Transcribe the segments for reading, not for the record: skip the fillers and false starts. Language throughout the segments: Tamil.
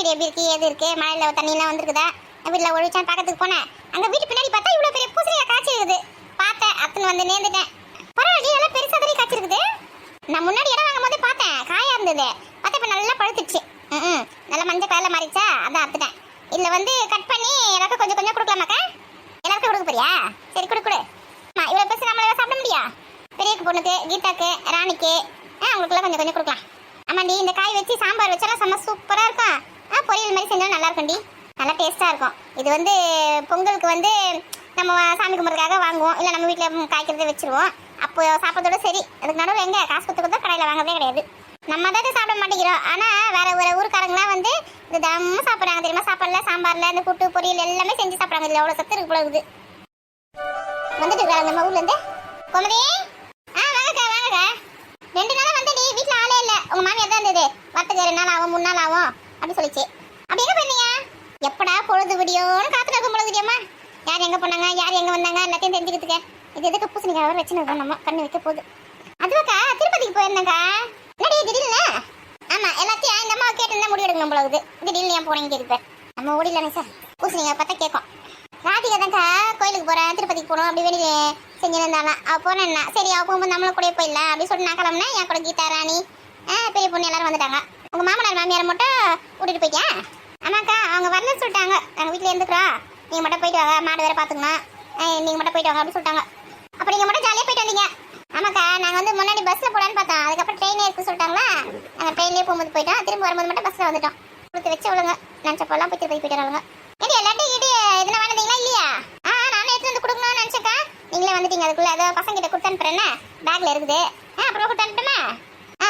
வீடு எப்படி இருக்கு எது இருக்கு மழையில தண்ணியெல்லாம் வந்துருக்குதா வீட்டில் ஒழிச்சான்னு பார்க்கறதுக்கு போனேன். அங்கே வீட்டு பின்னாடி பார்த்தா இவ்வளோ பெரிய பூசணிக்காய் காய்ச்சி இருக்குது. பார்த்தேன் அத்தனை வந்து நேர்ந்துட்டேன். பரவாயில்ல எல்லாம் பெருசாக தண்ணி காய்ச்சிருக்குது. நான் முன்னாடி இடம் வாங்கும் போது பார்த்தேன் காயா இருந்தது. பார்த்தா இப்போ நல்லா பழுத்துச்சு. நல்லா மஞ்சள் கலரில் மாறிச்சா அதான் அறுத்துட்டேன். இதில் வந்து கட் பண்ணி எல்லாருக்கும் கொஞ்சம் கொஞ்சம் கொடுக்கலாமாக்கா? எல்லாருக்கும் கொடுக்க போறியா? சரி கொடு கொடு. இவ்வளோ பெருசு நம்மளால சாப்பிட முடியா? பெரியக்கு பொண்ணுக்கு கீதாக்கு ராணிக்கு அவங்களுக்குலாம் கொஞ்சம் கொஞ்சம் கொடுக்கலாம். ஆமாண்டி இந்த காய் வச்சு சாம்பார் வச்சாலும் செம்ம சூப்பராக இருக்கும். பொரியல் மாதிரி செஞ்சாலும் நல்லா இருக்கும்டி. நல்லா டேஸ்ட்டாக இருக்கும். இது வந்து பொங்கலுக்கு வந்து நம்ம சாமி கும்பிட்றதுக்காக வாங்குவோம். இல்லை நம்ம வீட்டில் காய்க்கிறத வச்சுருவோம். அப்போ சாப்பிட்றதோட சரி. அதுக்கு நடுவில் எங்கே காசு கொடுத்து கடையில் வாங்கவே கிடையாது. நம்ம தான் சாப்பிட மாட்டேங்கிறோம். ஆனால் வேற ஒரு ஊருக்காரங்களாம் வந்து இந்த தம்மா சாப்பிட்றாங்க தெரியுமா? சாப்பாடில் சாம்பாரில் இந்த கூட்டு பொரியல் எல்லாமே செஞ்சு சாப்பிட்றாங்க. இதில் எவ்வளோ சத்து இருக்கு போல இருக்குது. வந்துட்டு இருக்காங்க நம்ம ஊர்லேருந்து. கோமதி வாங்கக்கா வாங்கக்கா. 2 நாளாக வந்தடி வீட்டில் ஆளே இல்லை. உங்கள் மாமியார் தான் இருந்தது. வரத்துக்கு 2 நாள் ஆகும் 3 நாள் ஆகும் அப்படின்னு சொல்லிச்சு. அப்படி எங்கே போயிருந்தீங்க? எப்படா பொழுது விடியோன்னு காத்துல இருக்கும் பொழுது விடியோமா? யார் எங்கே போனாங்க யார் எங்கே வந்தாங்க எல்லாத்தையும் தெரிஞ்சுக்கிறதுக்கு இது எதுக்கு பூசணிக்காய் வர வச்சுன்னு இருக்கோம். நம்ம கண்ணு வைக்க போகுது. அதுவாக்கா திருப்பதிக்கு போயிருந்தேங்க. என்னடி திடீர்னு? ஆமாம் எல்லாத்தையும் இந்த அம்மா கேட்டு முடிவு எடுக்கணும் பொழுது. திடீர்னு ஏன் போனீங்க கேட்குறேன். நம்ம ஓடிடலானே சார். பூசணிக்காய் பார்த்தா கேட்கும். ராதிகா தான்க்கா கோயிலுக்கு போகிறேன் திருப்பதிக்கு போகணும் அப்படி வெளியே செஞ்சுருந்தாலாம். அவள் போனேன்னா சரி அவள் போகும்போது நம்மளும் கூட போயிடலாம் அப்படின்னு சொல்லிட்டு நான் கிளம்புனேன். என் கூட கீதா ராணி பெரிய பொண்ணு எல்லாரும் வந்துட்டாங்க. உங்கள் மாமனார் மாமியாரை மட்டும் கூட்டிகிட்டு போயிட்டேன். ஆமாக்கா அவங்க வரலன்னு சொல்லிட்டாங்க. நாங்கள் வீட்டில் இருந்துக்கிறோம். நீங்கள் மட்டும் போயிட்டு வாங்க மாடு வேறு பார்த்துக்கணும். நீங்கள் மட்டும் போயிட்டு வாங்க அப்படின்னு சொல்லிட்டாங்க. அப்போ நீங்கள் மட்டும் ஜாலியாக போயிட்டு வந்தீங்க. ஆமாக்கா நாங்கள் வந்து முன்னாடி பஸ்ஸில் போகலான்னு பார்த்தோம். அதுக்கப்புறம் ட்ரெயினே இருக்குன்னு சொல்லிட்டாங்களா. நாங்கள் ட்ரெயின்லேயே போகும்போது போயிட்டோம். திரும்ப வரும்போது மட்டும் பஸ்ஸில் வந்துட்டோம். கொடுத்து வச்சு விழுங்க நினச்சப்பெல்லாம் போயிட்டு வராங்க. ஏடி எல்லாத்தையும் கிட்டே எதுனா வாங்கினீங்களா இல்லையா? நானும் எடுத்து வந்து கொடுக்கணும்னு நினச்சேக்கா. நீங்களே வந்துட்டீங்க. அதுக்குள்ளே ஏதோ பசங்கிட்ட கொடுத்து அனுப்புறேன்னு பேக்கில் இருக்குது. அப்புறம் கொடுத்து அனுப்பிட்டுமா?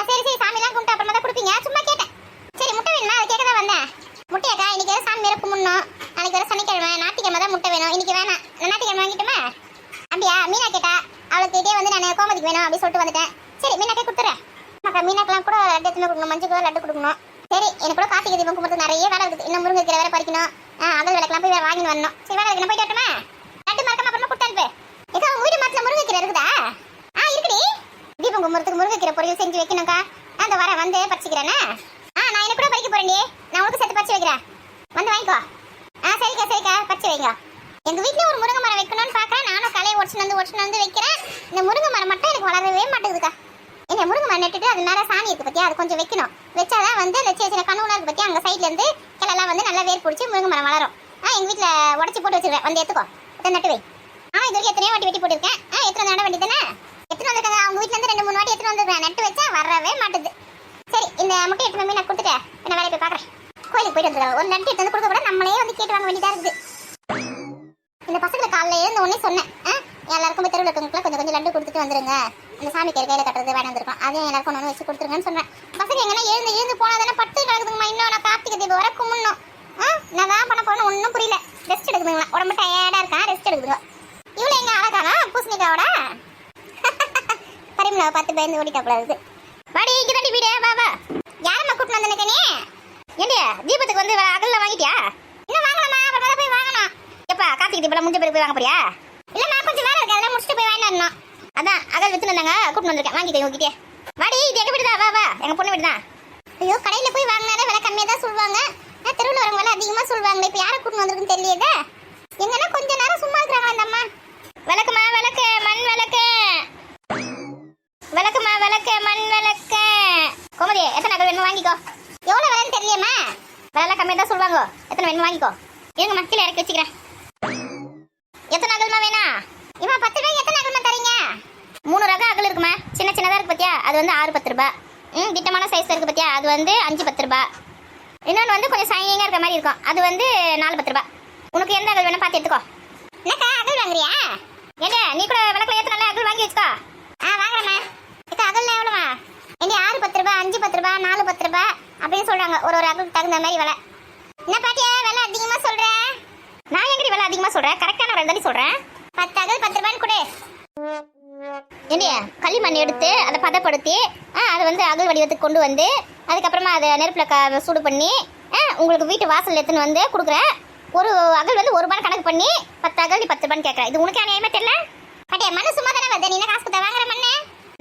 சரி சரி சாமிலாம் கும்பிட்டு அப்புறமா தான் கொடுப்பீங்க. சும்மா கேட்டேன். சரி முட்டை வேணுமா? அது கேட்க தான் வந்தேன். முட்டையாக்கா இன்னைக்கு வேறு சாமி வேறு கும்பிடணும். நாளைக்கு வேறு சனிக்கிழமை ஞாயிற்றுக்கிழமை தான் முட்டை வேணும். இன்னைக்கு வேணாம் நான் ஞாயிற்றுக்கிழமை வாங்கிட்டுமா? அப்படியா? மீனா கேட்டா அவளுக்கிட்டே வந்து நான் கோமதிக்கு வேணும் அப்படின்னு சொல்லிட்டு வந்துட்டேன். சரி மீனாக்கே கொடுத்துறேன். மக்கா மீனாக்கெல்லாம் கூட லட்டு எடுத்துன்னு கொடுக்கணும். மஞ்சள் கூட லட்டு கொடுக்கணும். சரி எனக்கு கூட கார்த்திகை தீபம் கும்பிட்டு நிறைய வேலை இருக்குது. இன்னும் முருங்கை கீரை வேறு பறிக்கணும். அகல் விளக்கெல்லாம் போய் வேறு வாங்கிட்டு வரணும். சரி வேலை வைக்கணும் போயிட்டு வரட்டுமா? லட்டு மறக்காம அப்புறமா கொடுத்து அனுப்பு. ஏக்கா உங்கள் வீட்டு மரத்தில் முருங்கை கீரை இருக்குதா? இருக்குடி. தீபம் கும்பிட்றதுக்கு முருங்கை கீரை பொரியல் செஞ்சு வைக்கணும்க்கா. அந்த வர வந்து பறிச்சிக்கிறேன்னா நான் என்ன கூட பறிக்க போறேன்டி. நான் உங்களுக்கு சேர்த்து பறிச்சு வைக்கிறேன். வந்து வாங்கிக்கோ. சரிக்கா சரிக்கா பறிச்சு வைங்க. எங்கள் வீட்டில் ஒரு முருங்கை மரம் வைக்கணும்னு பார்க்குறேன். நானும் கலையை ஒடிச்சுன்னு வந்து வைக்கிறேன். இந்த முருங்கை மரம் மட்டும் எனக்கு வளரவே மாட்டேங்குதுக்கா. இந்த முருங்கை மரம் நட்டுட்டு அது மேலே சாணி இருக்குது பற்றியா? அது கொஞ்சம் வைக்கணும். வச்சாதான் வந்து அந்த சின்ன சின்ன கணுவெலாம் இருக்குது பற்றியா? அங்கே சைட்லேருந்து கிளெல்லாம் வந்து நல்லா வேர் பிடிச்சி முருங்கை மரம் வளரும். எங்கள் வீட்டில் உடச்சி போட்டு வச்சுருக்கேன். வந்து எடுத்துக்கோ. நட்டு வை. இது வரைக்கும் எத்தனையோ வாட்டி வெட்டி போட்டுருக்கேன். எத்தனை நட வேண்டி தானே? எத்தனை வந்திருக்காங்க அவங்க வீட்டிலேருந்து 2-3 வாட்டி எத்தனை வந்துருக்கேன். நட்டு வச்சா வரவே மாட்டுது. சரி இந்த முட்டை எடுத்து மம்மி நான் கொடுத்துட்டேன். நான் வேலையை போய் பார்க்குறேன். கோயிலுக்கு போயிட்டு வந்துடுறேன். ஒரு நட்டு எடுத்து வந்து கொடுக்க கூட நம்மளே வந்து கேட்டு வாங்க வேண்டியதாக இருக்குது. இந்த பசங்களை காலையில் எழுந்த உடனே சொன்னேன். எல்லாருக்கும் போய் தெருவில் இருக்கவங்களுக்குலாம் கொஞ்சம் கொஞ்சம் லட்டு கொடுத்துட்டு வந்துருங்க. அந்த சாமி கையில் கட்டுறது வேணாம் வந்துருக்கோம். அதையும் எல்லாருக்கும் ஒன்று வச்சு கொடுத்துருங்கன்னு சொன்னேன். பசங்க எங்கன்னா எழுந்து போனால் தானே பட்டு கிடக்குதுங்கம்மா. இன்னும் நான் கார்த்திகை தீபம் வர கும்பிடணும். நான் தான் பண்ண போகணும் ஒன்றும் புரியல. ரெஸ்ட் எடுக்குதுங்களா? உடம்பு டயர்டாக இருக்கான். ரெஸ்ட் எடுக்குதுங்க. இவ்வளோ எங்கே அழகானா பூசணிக்காவோட பரிமளாவை பார்த்து பயந்து ஓடிட்டாப்புல. வாடி இங்கே தாண்டி வீடு வா வா. யாரம்மா கூட்டின்னு வந்து நினைக்கனே? ஏண்டியா தீபத்துக்கு வந்து அகலில் வாங்கிட்டியா? இன்னும் வாங்கலாமா? அப்புறம் போய் வாங்கணும். எப்பா கார்த்திகை தீபம் முடிஞ்ச பிறகு போய் வாங்க போறியா? இல்லைம்மா கொஞ்சம் வேலை இருக்கு. அதெல்லாம் முடிச்சுட்டு போய் வாங்கிட்டு வரணும். அதான் அகல் வித்துன்னு இருந்தாங்க கூட்டின்னு வந்திருக்கேன். வாங்கிட்டேன் உங்ககிட்டே. வாடி இது எங்கள் வீடு தான். வா வா எங்கள் பொண்ணு வீடு தான். ஐயோ கடையில் போய் வாங்கினாலே விலை கம்மியாக தான் சொல்லுவாங்க. தெருவில் வரவங்க விலை அதிகமாக சொல்லுவாங்களே. இப்போ யாரை கூட்டின்னு வந்திருக்குன்னு தெரியலையே. எங்கன்னா கொஞ்ச நேரம் சும்மா இருக்கிறாங்களா அந்த அம்மா? விளக்குமா விளக்கு மண் விளக்கு. விளக்குமா விளக்கு மண் விளக்கு. கோமதி எத்தனை அகல் வேணும் வாங்கிக்கோ. எவ்வளோ விலைன்னு தெரியலையம்மா? விலைலாம் கம்மியாக தான் சொல்லுவாங்க. எத்தனை வேணும் வாங்கிக்கோ. எங்க மக்கள் இறக்கி வச்சுக்கிறேன். எத்தனை அகல்மா வேணா? இம்மா 10 ரூபாய்க்கு எத்தனை அகல்மா தரீங்க? 3 ரகம் அகல் இருக்குமா. சின்ன சின்னதாக இருக்கு பார்த்தியா? அது வந்து 6-10 ரூபா. திட்டமான சைஸ் இருக்குது பார்த்தியா? அது வந்து 5-10 ரூபா. இன்னொன்று வந்து கொஞ்சம் சைனிங்காக இருக்கிற மாதிரி இருக்கும். அது வந்து 4-10 ரூபா. உனக்கு எந்த அகல் வேணும் பார்த்து எடுத்துக்கோ. என்னக்கா அகல் வாங்குறியா? ஏங்க நீ கூட விளக்கில் ஏற்ற நல்லா அகல் வாங்கி வச்சுக்கோ. வாங்குறேம்மா. இப்போ அகல்லாம் எவ்வளோவா? எங்க 6-10 ரூபா 5-10 ரூபா 4-10 ரூபா அப்படின்னு சொல்கிறாங்க. ஒரு அகலுக்கு தகுந்த மாதிரி விலை. என்ன பாட்டியா விலை அதிகமாக சொல்கிறேன்? நான் எங்கடி விலை அதிகமாக சொல்கிறேன்? கரெக்டான விலை தானே சொல்கிறேன். 10 அகல் 10 ரூபான்னு கொடு. ஏண்டியா களிமண் எடுத்து அதை பதப்படுத்தி அதை வந்து அகல் வடிவத்துக்கு கொண்டு வந்து அதுக்கப்புறமா அதை நெருப்பில் சூடு பண்ணி உங்களுக்கு வீட்டு வாசல் எடுத்துன்னு வந்து கொடுக்குறேன். ஒரு அகல் வந்து 1 ரூபான்னு கணக்கு பண்ணி 10 அகல் நீ 10 ரூபான்னு கேட்குறேன். இது உனக்கு அநியாயமே தெரியல? பாட்டியா மண்ணு சும்மா தானே வருது. நீ காசு கொடுத்த வாங்குற மண்ணு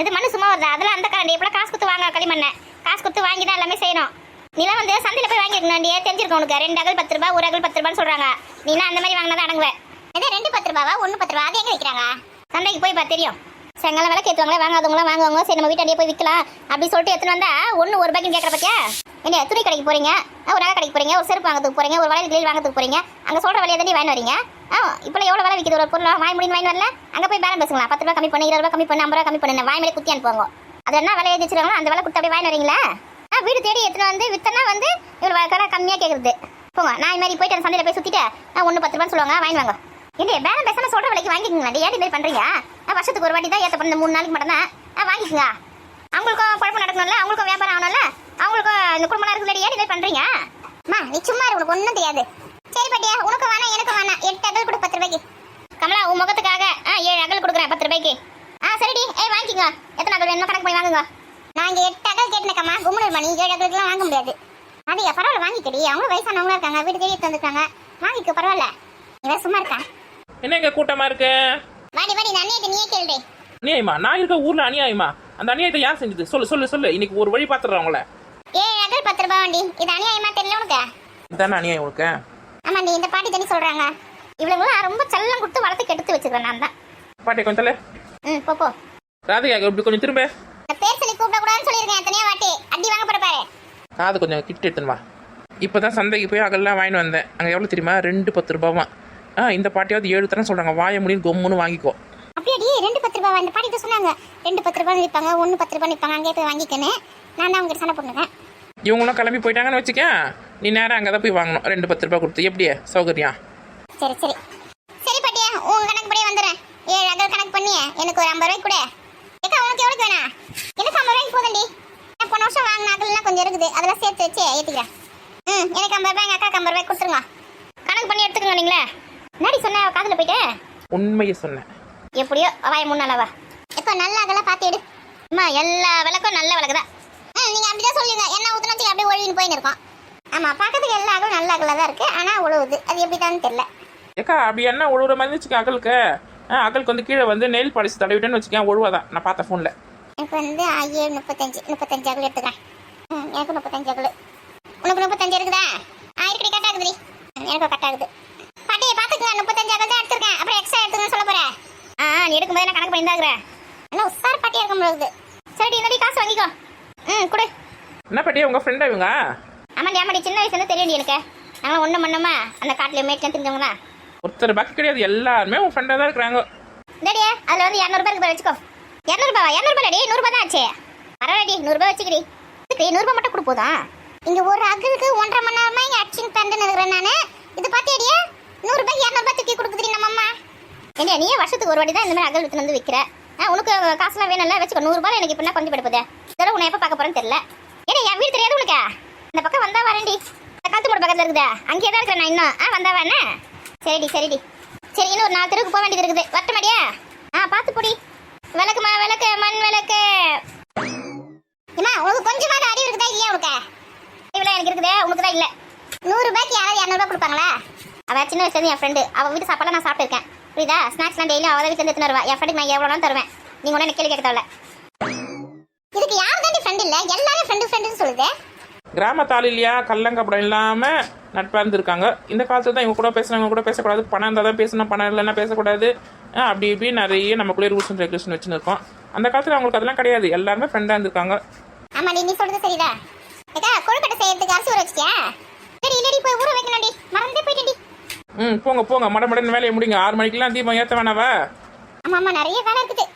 இது மண்ணு சும்மா வருது. அதெல்லாம் அந்த கரண்டி எப்போ காசு கொடுத்து வாங்க களிமண்ணை காசு கொடுத்து வாங்கி தான் எல்லாமே செய்யணும். நீலாம் வந்து சந்தையில போய் வாங்கிருக்கணும்டியே, தெரிஞ்சிருக்கும் உனக்கு. 2 அகல் 10 ரூபாய், 1 அகல் 10 ரூபான்னு சொல்றாங்க. நீலாம் அந்த மாதிரி வாங்கினா தான் அடங்குவேன். இதே 2 10 ரூபாவா, 1 10 ரூபா, அது எங்க விற்கிறாங்க? சந்தைக்கு போய் பா தெரியும். செங்கல விலை கேத்துவாங்களே, வாங்காதவங்களாம் வாங்குவாங்க. சரி நம்ம வீட்டாண்டியே போய் விற்கலாம் அப்படி சொல்லிட்டு எடுத்துன்னு வந்தா 1 ரூபாய்க்கு கேட்கற பத்தியா? என்ன துணி கடைக்கு போறீங்க, ஒரு நகை கடைக்கு போறீங்க, ஒரு செருப்பு வாங்கிறதுக்கு போறீங்க, ஒரு வளையல் கிளி வாங்கிறதுக்கு போறீங்க. அங்க சொல்ற விலையை தாண்டி வாங்கி வரீங்க. இப்போ எவ்வளவு விலை விற்கிது ஒரு பொருள்? வாங்கி முடியும் வாங்கி வரல. அங்க போய் பேரம் பேசுங்களா? 10 ரூபாய் கம்மி பண்ணு, 20 ரூபாய் கம்மி பண்ணு, 50 ரூபாய் கம்மி பண்ணு, வாய் மேலே குத்தி அனுப்புவாங்க. அது என்ன விலை எழுதிச்சிருக்காங்களோ அந்த விலை கொடுத்து அப்படியே வாங்கி வரீங்களா? வீடு தேடி எடுத்துன்னு வந்து வித்தனா வந்து இவ்வளவு விலை கம்மியா கேட்குறது. போங்க, நான் இது மாதிரி போயிட்டு சந்தையில போய் சுத்திட்டு 1 10 ரூபான்னு சொல்லுவாங்க, வாங்கி வாங்க. ஏன்டி பேரம் பேசாம சொல்ற விலைக்கு வாங்கிக்கோங்க. ஏன் இப்படி பண்றீங்க? வருஷத்துக்கு ஒரு வாட்டி தான் ஏற்றப்படும், 3 நாளைக்கு மட்டும் தான் வாங்கிக்கோங்க. அவங்களுக்கும் குழப்பம் நடக்கணும்ல, அவங்களுக்கும் வியாபாரம் ஆகணும்ல, அவங்களுக்கும் இந்த குடும்பம் இருக்குல்ல. ஏன் இப்படி பண்றீங்க? அம்மா நீ சும்மா உனக்கு ஒன்றும் தெரியாது. சரி பாட்டியா, உனக்கு வேணாம் எனக்கு வேணாம். 8 அகல் கொடு 10 ரூபாய்க்கு. கமலா உன் முகத்துக்காக 7 அகல் கொடுக்குறேன் 10 ரூபாய்க்கு. சரிடி, வாங்கிக்கோங்க. எத்தனை அகல் வேணுமோ கணக்கு போய் வாங்குங்க. நான் இங்கே 8 அகல் கேட்டேனக்கம்மா, கும்பல் மணி 7 அகலுக்குலாம் வாங்க முடியாது. அதிக பரவாயில்ல வாங்கிக்கடி, அவங்களும் வயசானவங்களா இருக்காங்க, வீடு தேடி வந்துருக்காங்க, வாங்கிக்க பரவாயில்ல. இவன் சும்மா இருக்கா? என்ன இங்க கூட்டமா இருக்கு? வாடி வாடி, நான் அண்ணியை நீயே கேளுடி. அநியாயமா? நான் இருக்க ஊர்ல அநியாயமா? அந்த அநியாயத்தை யார் செஞ்சது? சொல்லு சொல்லு சொல்லு. இன்னைக்கு ஒரு வழி பாத்துறேன் உங்களை. 7 அகல் 10 ரூபாய் வண்டி, இது அநியாயமா தெரியல உனக்கு? இதானே அநியாயம் உனக்கு? ஆமாண்டி, இந்த பாட்டி தண்ணி சொல்றாங்க. இவளுங்களாம் ரொம்ப செல்லம் கொடுத்து வளர்த்து கெடுத்து வச்சிருக்கேன் நான் தான். பாட்டி கொஞ்சம் தலை. போ போ. ராதிகா இப்படி கொஞ்சம் திரும்ப. பேர் சொல்லி கூப்பிட கூடாதுன்னு சொல்லியிருக்கேன் எத்தனையோ வாட்டி. அடி வாங்க போற பாரு. காது கொஞ்சம் கிட்ட எடுத்துன்னு வா. இப்போதான் சந்தைக்கு போய் அகல்லாம் வாங்கிட்டு வந்தேன். அங்கே எவ்வளோ தெரியுமா? 2 10 ரூபாவா. இந்த பாட்டியாவது 7 தரம் சொல்கிறாங்க. வாய முடியும் கொம்முன்னு வாங்கிக்கோ. அப்படியே 2 10 ரூபாய் இந்த பாட்டி சொன்னாங்க. 2 10 ரூபாய் விற்பாங்க, 1 10 ரூபாய் விற்பாங்க. அங்கே போய் வாங்கிக்கணும். நான் தான் அவங்க சண்டை போட்டுருக்கேன். இவங்களாம் கிளம்பி போயிட்டாங்கன்னு வச்சுக்க, நீ நேரம் அங்கே தான் போய் வாங்கணும். 2 10 ரூபாய் கொடுத்து எப்படியே சௌகரியம்? சரி சரி சரி பாட்டியா, உங்க கணக்கு படியே வந்துடுறேன். 7 அகல் கணக்கு பண்ணி எனக்கு ஒரு 50 ரூபாய்க்கு கொடு. ஏக்கா உனக்கு எவ்வளோ வேணா? எனக்கு 50 ரூபாய்க்கு போதண்டி. நான் போன வருஷம் வாங்கின அகல்லாம் கொஞ்சம் இருக்குது, அதெல்லாம் சேர்த்து வச்சு ஏற்றிக்கிறேன். எனக்கு 50 ரூபாய், எங்கள் அக்கா 50 ரூபாய் கொடுத்துருங்க. கணக்கு பண்ணி எடுத்துக்கோங்க. நீங்களே முன்னாடி சொன்ன காதில் போயிட்டு உண்மையை சொன்னேன். எப்படியோ வாய முன்னாலவா. இப்போ நல்ல அகலாம் பார்த்து எடு. அம்மா எல்லா விளக்கும் நல்ல விளக்கு தான். நீங்கள் அப்படிதான் சொல்லுங்க. என்ன ஊற்றினாச்சு அப்படியே ஒழுவின்னு போயின்னு இருக்கோம். ஆமாம், பார்க்கறதுக்கு எல்லா அகலும் நல்ல அகலாக தான் இருக்குது, ஆனால் உழுவுது. அது எப்படி தான் தெரியல. ஏக்கா அப்படி என்ன ஒழுவுற மாதிரி இருந்துச்சுக்க அகலுக்கு? அகலுக்கு வந்து கீழே வந்து நெயில் பாலிசி தடவிட்டேன்னு வச்சுக்கேன், ஒழுவாதான். நான் பார்த்தேன் ஃபோனில். எனக்கு வந்து 35 அகல் எடுத்துக்கிறேன். எனக்கு 35 அகல். உனக்கு 35 இருக்குதா? இருக்கடி, கரெக்டாக இருக்குதுடி. எனக்கு கரெக்டாக இருக்குது. பாட்டியை பார்த்துக்குங்க, 35 அகல் தான் எடுத்துருக்கேன். அப்புறம் எக்ஸ்ட்ரா எடுத்துக்கன்னு சொல்ல போகிறேன். நீ எடுக்கும்போது நான் கணக்கு பண்ணியிருந்தாக்குறேன். நல்லா உஷார் பாட்டியாக இருக்க முடியாது. சரி இந்த காசு வாங்கிக்கோ. கொடு. என்ன பாட்டியா உங்கள் ஃப்ரெண்டா இவங்க? ஆமாடி ஆமாடி, சின்ன வயசுலேருந்து தெரியும் எனக்கு. நாங்களும் ஒன்றும் பண்ணோமா அந்த காட்டில் மேட்லாம் தெரிஞ்சவங்களா? ஒருத்தர் பாக்கி கிடையாது, எல்லாருமே உன் ஃப்ரெண்டாக தான் இருக்கிறாங்க. டேடியே அதில் வந்து 200 ரூபாய் இருக்கு, வச்சுக்கோ. 200 ரூபாவா? 200 ரூபாய் டே, 100 ரூபாய் தான் ஆச்சு. பரவாயில்லடி, 100 ரூபாய் வச்சுக்கிறீ. 100 ரூபாய் மட்டும் கொடுப்போதா? இங்கே ஒரு அகலுக்கு 1.5 மணி நேரமா இங்கே அடிச்சுன்னு தந்துன்னு இருக்கிறேன் நான். இது பார்த்தியாடியே 100 ரூபாய் 200 ரூபாய் தூக்கி கொடுக்குறீ நம்ம அம்மா. ஏண்டியா நீயே வருஷத்துக்கு ஒரு வாட்டி தான் இந்த மாதிரி அகல் வித்து வந்து விற்கிற. உனக்கு காசுலாம் வேணும்ல, வச்சுக்கோ. 100 ரூபாய் எனக்கு இப்படின்னா கொஞ்சம் படுப்பதே. இதோட உன்னை எப்போ பார்க்க போறேன்னு தெரியல. ஏன்னா என் வீடு தெரியாது உனக்கு? இந்த பக்கம் வந்தா வரேன்டி. இந்த காத்து மூட பக்கத்தில் இருக்குதா, அங்கேயே தான் இருக்கிறேன் நான் இன்னும். வந்தா வரேன்னு. சரிடி சரிடி. சரி, இன்னும் ஒரு 4 தெருவுக்கு போக வேண்டியது இருக்குது. வரட்டுமாடியா? பார்த்து பொடி. விளக்குமா விளக்கு, மண் விளக்கு. அம்மா உனக்கு கொஞ்சமாவது அறிவு இருக்குதா இல்லையா உனக்கு? இவ்வளோ எனக்கு இருக்குதே, உனக்கு தான் இல்லை. 100 ரூபாய்க்கு யாராவது 200 ரூபாய் கொடுப்பாங்களா? அவள் சின்ன வயசுலேருந்து என் ஃப்ரெண்டு. அவள் வீட்டு சாப்பாடுலாம் நான் சாப்பிட்டுருக்கேன். புரியுதா? ஸ்நாக்ஸ்லாம் டெய்லியும் அவள் வீட்டில் எடுத்துன்னு வருவா. என் ஃப்ரெண்டுக்கு நான் எவ்வளோ தருவேன். நீங்கள் ஒன்றும் கேள்வி கேட்க தேவையில்ல. இதுக்கு யார் தான் ஃப்ரெண்ட் இல்லை, எல்லாரும் ஃப்ரெண்டு ஃப்ரெண்டுன்னு சொல்லுது. கிராமத்தால் இல்லையா, கள்ளங்கப்படம் இல்லாமல் நட்பாக இருந்திருக்காங்க. இந்த காலத்தில் தான் இவங்க கூட பேசுகிறவங்க கூட பேசக்கூடாது, பணம் இருந்தால் தான் பேசணும், பணம் இல்லைன்னா பேசக்கூடாது. அப்படி இப்படி நிறைய நமக்குள்ளே ரூல்ஸ் அண்ட் ரெகுலேஷன் வச்சுன்னு இருக்கோம். அந்த காலத்தில் அவங்களுக்கு அதெல்லாம் கிடையாது, எல்லாருமே ஃப்ரெண்டாக இருந்திருக்காங்க. ஆமாடி, நீ சொல்றது சரிடா. ஏக்கா கொழுக்கட்டை செய்யறதுக்கு அரிசி ஊற வச்சிட்டியா? சரி இல்லடி, போய் ஊற வைக்கணும்டி, மறந்தே போயிட்டேன்டி. போங்க போங்க, மடமடன்னு வேலையை முடிங்க. 6 மணிக்கெல்லாம் தீபம் ஏற்ற வேணாவா? ஆமாம் ஆமாம், நிறைய வேலை இருக்குது.